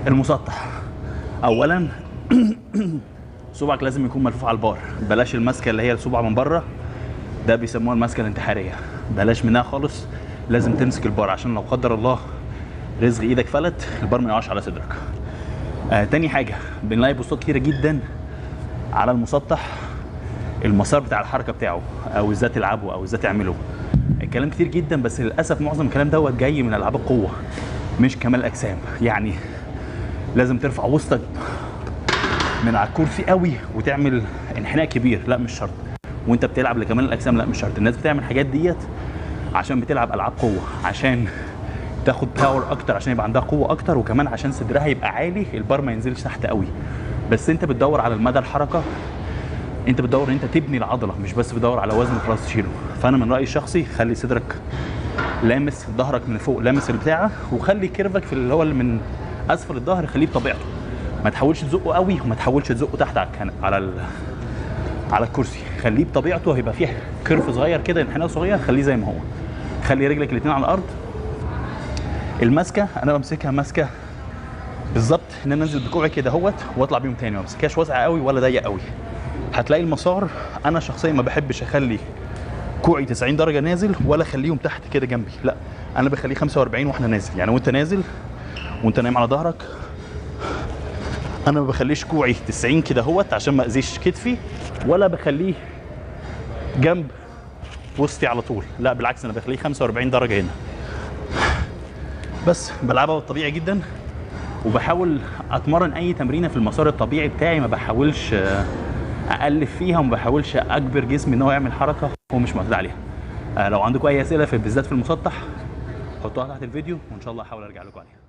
المسطح اولا صبعك لازم يكون ملفوف على البار، بلاش الماسكه اللي هي الصبع من بره، ده بيسموها الماسكه الانتحاريه، بلاش منها خالص. لازم تمسك البار عشان لو قدر الله رزق ايدك فلت البار ما يقعش على صدرك. تاني حاجه بنلاقي بوستات كتيره جدا على المسطح المسار بتاع الحركه بتاعه، او ازاي تلعبه او ازاي تعمله. الكلام كتير جدا، بس للاسف معظم الكلام دوت جاي من العاب القوه مش كمال الاجسام. يعني لازم ترفع وسطك من على الكرسي قوي وتعمل انحناء كبير، لا مش شرط. وانت بتلعب لكمال الاجسام، لا مش شرط. الناس بتعمل الحاجات ديت عشان بتلعب العاب قوه، عشان تاخد باور اكتر، عشان يبقى عندها قوه اكتر، وكمان عشان صدرها يبقى عالي البار ما ينزلش تحت قوي. بس انت بتدور على المدى الحركه، انت بتدور ان انت تبني العضله، مش بس بتدور على وزن خلاص تشيله. فانا من رايي الشخصي خلي صدرك لامس ظهرك من فوق، لامس البتاعه، وخلي كيرفك في اللي هو اللي من اسفل الظهر خليه بطبيعته. ما تحاولش تزقه قوي وما تحاولش تزقه تحت على الكرسي، خليه بطبيعته. هيبقى فيه كيرف صغير كده، انحناء صغير، خليه زي ما هو. خلي رجلك الاثنين على الارض. الماسكه انا بمسكها ماسكه بالظبط ان انا انزل بكوعي كده اهوت واطلع بيهم تاني، ما بمسكهاش واسعه قوي ولا ضيق قوي. هتلاقي المسار انا شخصيا ما بحبش اخلي كوعي 90 درجه نازل ولا اخليهم تحت كده جنبي، لا انا بخليه 45 واحنا نازل. يعني وانت نازل وانت نايم على ظهرك انا ما بخليش كوعي 90 كده اهوت عشان ما اذيش كتفي، ولا بخليه جنب وسطي على طول، لا بالعكس انا بخليه 45 درجه هنا. بس بلعبها بالطبيعي جدا، وبحاول اتمرن اي تمرينه في المسار الطبيعي بتاعي، ما بحاولش االف فيها وما بحاولش اجبر جسمي ان هو يعمل حركه هو مش معتاد عليها. لو عندكم اي اسئله بالذات في المسطح حطوها تحت الفيديو وان شاء الله احاول ارجع لكم عليها.